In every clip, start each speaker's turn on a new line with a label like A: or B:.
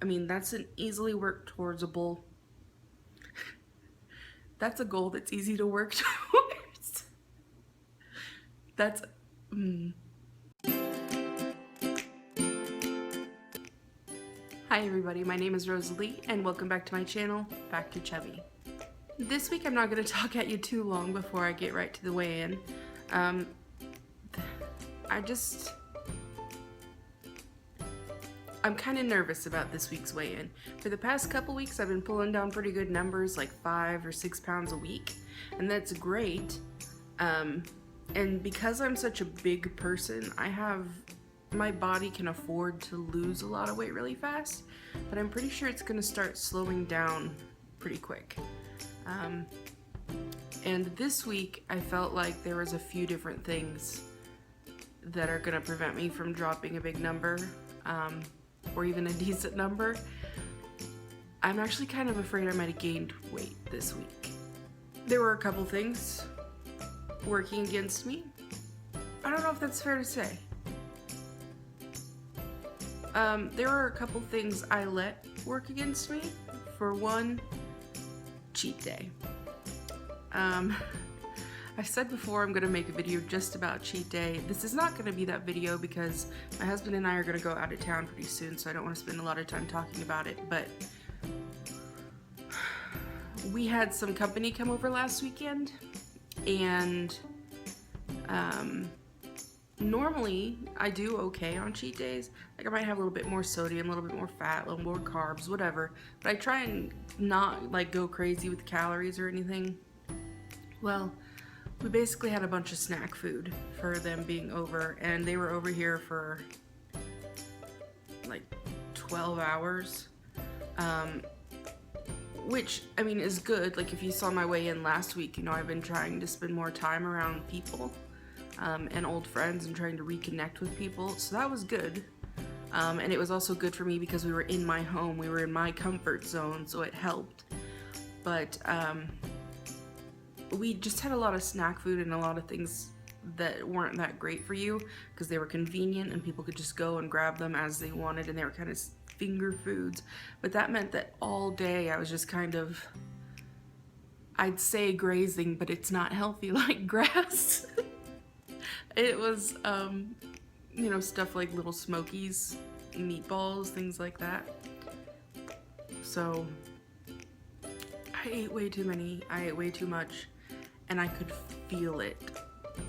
A: I mean, that's an easily work towards a goal. That's a goal that's easy to work towards. That's, Hi everybody, my name is Rosalie, and welcome back to my channel, Back to Chubby. This week I'm not going to talk at you too long before I get right to the weigh-in. I'm kind of nervous about this week's weigh-in. For the past couple weeks I've been pulling down pretty good numbers, like 5 or 6 pounds a week, and that's great. And because I'm such a big person, my body can afford to lose a lot of weight really fast, but I'm pretty sure it's going to start slowing down pretty quick. And this week I felt like there was a few different things that are going to prevent me from dropping a big number. Or even a decent number. I'm actually kind of afraid I might have gained weight this week. There were a couple things working against me. I don't know if that's fair to say. There were a couple things I let work against me. For one, cheat day. I said before I'm going to make a video just about cheat day. This is not going to be that video because my husband and I are going to go out of town pretty soon, so I don't want to spend a lot of time talking about it, but we had some company come over last weekend, and normally I do okay on cheat days. Like I might have a little bit more sodium, a little bit more fat, a little more carbs, whatever, but I try and not like go crazy with calories or anything. Well, we basically had a bunch of snack food for them being over, and they were over here for like 12 hours, which, I mean, is good. Like if you saw my weigh-in last week, you know, I've been trying to spend more time around people and old friends and trying to reconnect with people, so that was good. And it was also good for me because we were in my home, we were in my comfort zone, so it helped. But we just had a lot of snack food and a lot of things that weren't that great for you because they were convenient and people could just go and grab them as they wanted, and they were kind of finger foods. But that meant that all day I was just kind of, I'd say grazing, but it's not healthy like grass. It was, you know, stuff like little Smokies, meatballs, things like that. So I ate way too many, I ate way too much. And I could feel it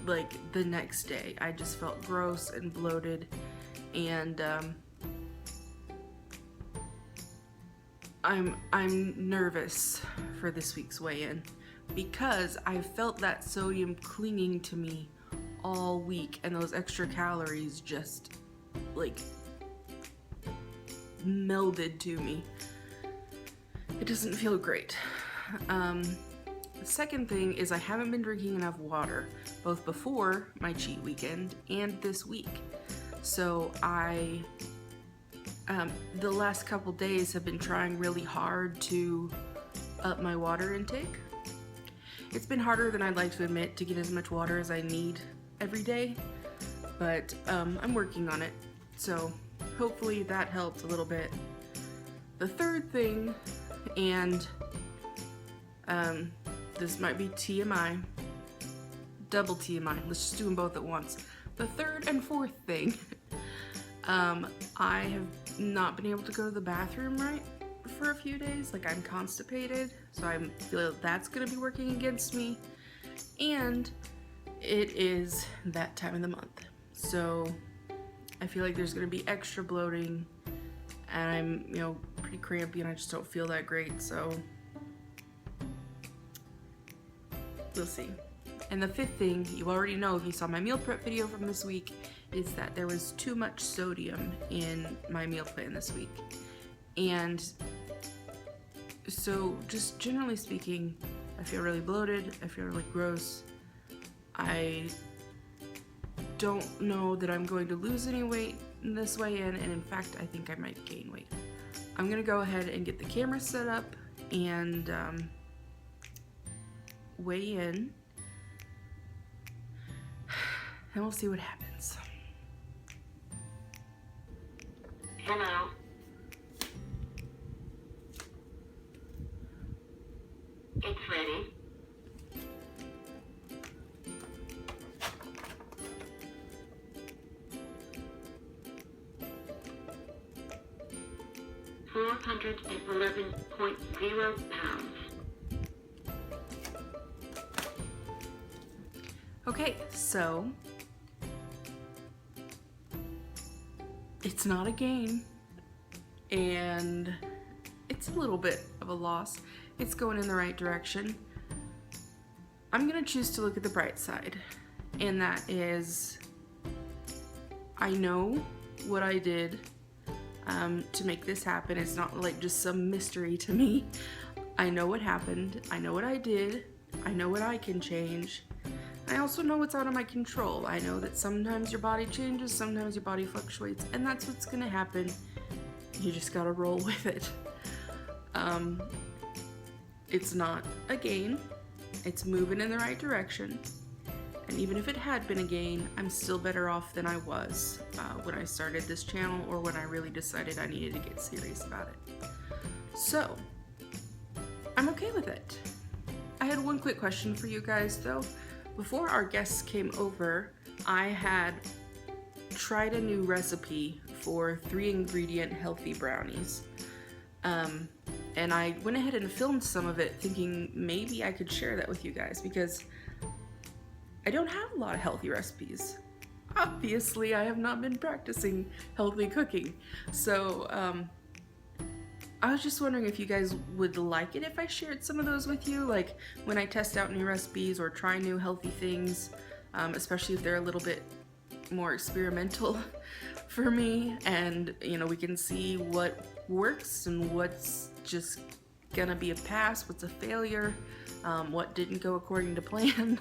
A: like the next day. I just felt gross and bloated, and I'm nervous for this week's weigh-in because I felt that sodium clinging to me all week, and those extra calories just like melded to me. It doesn't feel great. The second thing is I haven't been drinking enough water, both before my cheat weekend and this week. So the last couple days have been trying really hard to up my water intake. It's been harder than I'd like to admit to get as much water as I need every day, but I'm working on it, so hopefully that helps a little bit. The third thing, and this might be TMI, double TMI, let's just do them both at once. The third and fourth thing, I have not been able to go to the bathroom right for a few days. Like I'm constipated, so I feel like that's gonna be working against me. And it is that time of the month, so I feel like there's gonna be extra bloating, and I'm, you know, pretty crampy, and I just don't feel that great, so we'll see. And the fifth thing, you already know if you saw my meal prep video from this week, is that there was too much sodium in my meal plan this week. And so just generally speaking, I feel really bloated, I feel really gross. I don't know that I'm going to lose any weight in this weigh-in, and in fact I think I might gain weight. I'm gonna go ahead and get the camera set up and weigh in, and we'll see what happens.
B: Hello. plates ready. £411.0.
A: Okay, so it's not a gain, and it's a little bit of a loss. It's going in the right direction. I'm gonna choose to look at the bright side, and that is I know what I did to make this happen. It's not like just some mystery to me. I know what happened. I know what I did. I know what I can change. I also know what's out of my control. I know that sometimes your body changes, sometimes your body fluctuates, and that's what's gonna happen. You just gotta roll with it. It's not a gain. It's moving in the right direction. And even if it had been a gain, I'm still better off than I was when I started this channel, or when I really decided I needed to get serious about it. So, I'm okay with it. I had one quick question for you guys though. Before our guests came over, I had tried a new recipe for 3-ingredient healthy brownies. And I went ahead and filmed some of it thinking maybe I could share that with you guys, because I don't have a lot of healthy recipes. Obviously, I have not been practicing healthy cooking. So, I was just wondering if you guys would like it if I shared some of those with you, like when I test out new recipes or try new healthy things, especially if they're a little bit more experimental for me, and you know, we can see what works and what's just gonna be a pass, what's a failure, what didn't go according to plan.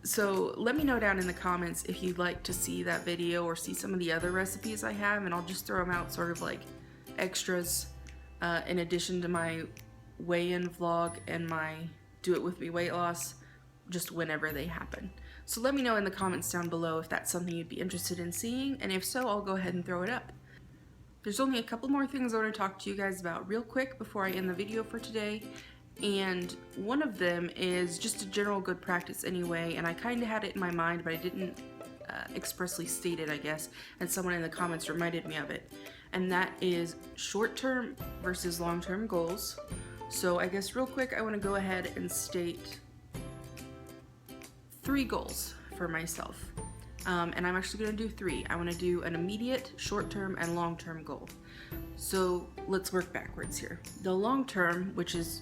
A: So let me know down in the comments if you'd like to see that video or see some of the other recipes I have, and I'll just throw them out sort of like extras in addition to my weigh-in vlog and my do it with me weight loss, just whenever they happen. So let me know in the comments down below if that's something you'd be interested in seeing, and if so, I'll go ahead and throw it up. There's only a couple more things I want to talk to you guys about real quick before I end the video for today, and one of them is just a general good practice anyway, and I kind of had it in my mind, but I didn't expressly state it, I guess, and someone in the comments reminded me of it, and that is short-term versus long-term goals. So I guess real quick, I want to go ahead and state 3 goals for myself. And I'm actually going to do 3. I want to do an immediate, short-term, and long-term goal. So let's work backwards here. The long-term, which is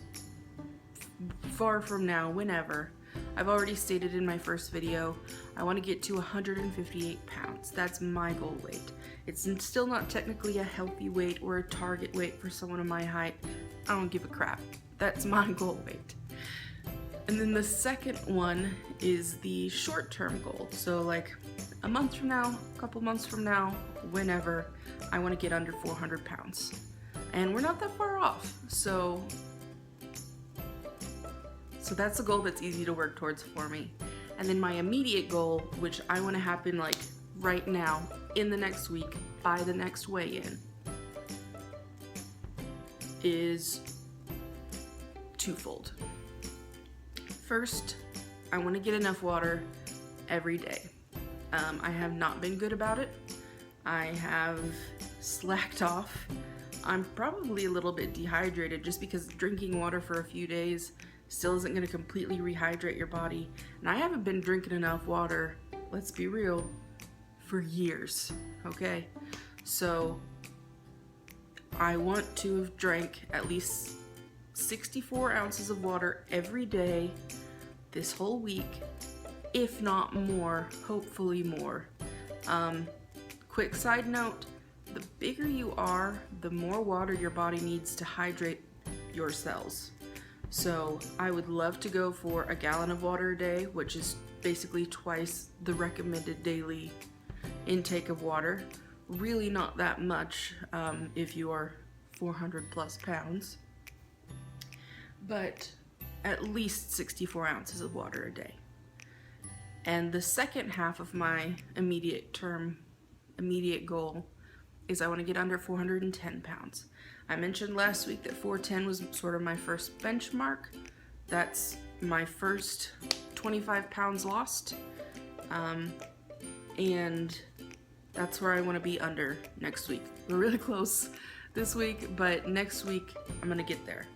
A: far from now, whenever, I've already stated in my first video, I want to get to 158 pounds. That's my goal weight. It's still not technically a healthy weight or a target weight for someone of my height. I don't give a crap. That's my goal weight. And then the second one is the short-term goal. So like a month from now, a couple months from now, whenever, I want to get under 400 pounds. And we're not that far off. So that's a goal that's easy to work towards for me. And then my immediate goal, which I want to happen like right now, in the next week, by the next weigh-in, is twofold. First, I want to get enough water every day. I have not been good about it. I have slacked off. I'm probably a little bit dehydrated just because drinking water for a few days still isn't going to completely rehydrate your body. And I haven't been drinking enough water, let's be real, for years, okay? So I want to have drank at least 64 ounces of water every day this whole week, if not more, hopefully more. Quick side note, the bigger you are, the more water your body needs to hydrate your cells. So I would love to go for a gallon of water a day, which is basically twice the recommended daily intake of water. Really not that much if you are 400 plus pounds, but at least 64 ounces of water a day. And the second half of my immediate goal is I want to get under 410 pounds. I mentioned last week that 410 was sort of my first benchmark. That's my first 25 pounds lost. And that's where I want to be under next week. We're really close this week, but next week I'm going to get there.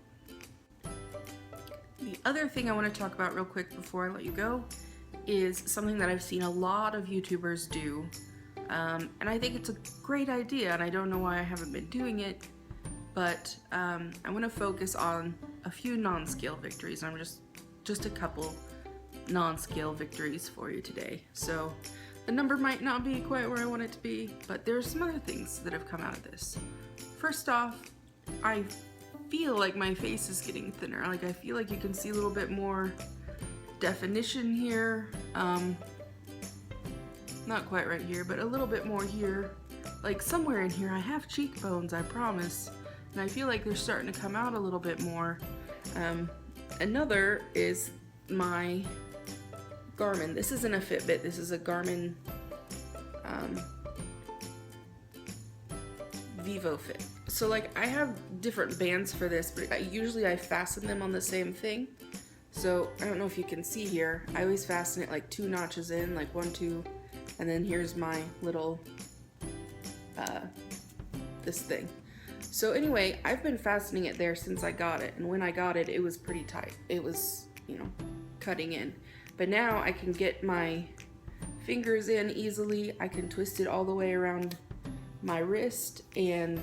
A: The other thing I want to talk about real quick before I let you go is something that I've seen a lot of YouTubers do. And I think it's a great idea, and I don't know why I haven't been doing it, but I want to focus on a few non-scale victories. I'm just a couple non-scale victories for you today. So the number might not be quite where I want it to be, but there's some other things that have come out of this. First off, I feel like my face is getting thinner. Like, I feel like you can see a little bit more definition here. Not quite right here, but a little bit more here. Like somewhere in here I have cheekbones, I promise. And I feel like they're starting to come out a little bit more. Another is my Garmin. This isn't a Fitbit, this is a Garmin VivoFit. So like, I have different bands for this, but usually I fasten them on the same thing. So I don't know if you can see here, I always fasten it like 2 notches in, like 1, 2, and then here's my little, this thing. So anyway, I've been fastening it there since I got it, and when I got it, it was pretty tight. It was, you know, cutting in. But now I can get my fingers in easily. I can twist it all the way around my wrist, and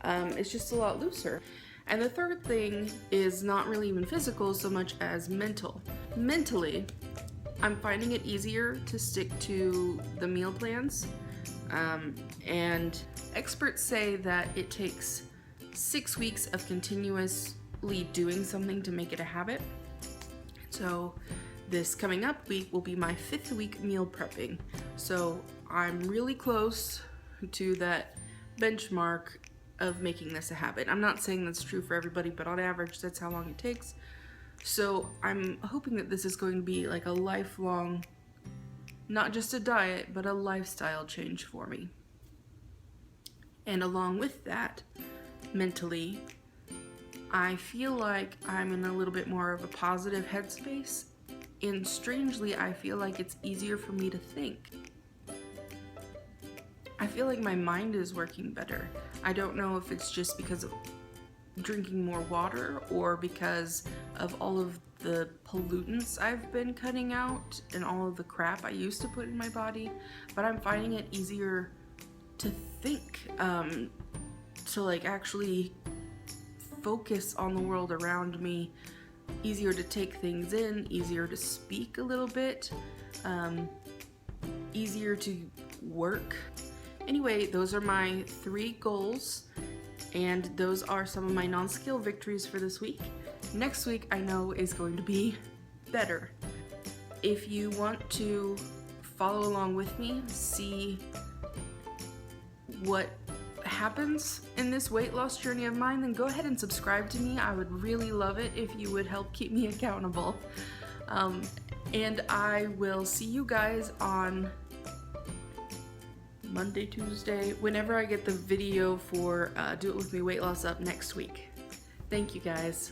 A: it's just a lot looser. And the third thing is not really even physical so much as mental. Mentally, I'm finding it easier to stick to the meal plans. And experts say that it takes 6 weeks of continuously doing something to make it a habit. So this coming up week will be my 5th week meal prepping. So I'm really close to that benchmark of making this a habit. I'm not saying that's true for everybody, but on average, that's how long it takes. So I'm hoping that this is going to be like a lifelong, not just a diet, but a lifestyle change for me. And along with that, mentally, I feel like I'm in a little bit more of a positive headspace, and strangely, I feel like it's easier for me to think. I feel like my mind is working better. I don't know if it's just because of drinking more water or because of all of the pollutants I've been cutting out and all of the crap I used to put in my body, but I'm finding it easier to think, to like actually focus on the world around me, easier to take things in, easier to speak a little bit, easier to work. Anyway, those are my 3 goals, and those are some of my non-scale victories for this week. Next week, I know, is going to be better. If you want to follow along with me, see what happens in this weight loss journey of mine, then go ahead and subscribe to me. I would really love it if you would help keep me accountable. And I will see you guys on Monday, Tuesday, whenever I get the video for Do It With Me Weight Loss up next week. Thank you guys.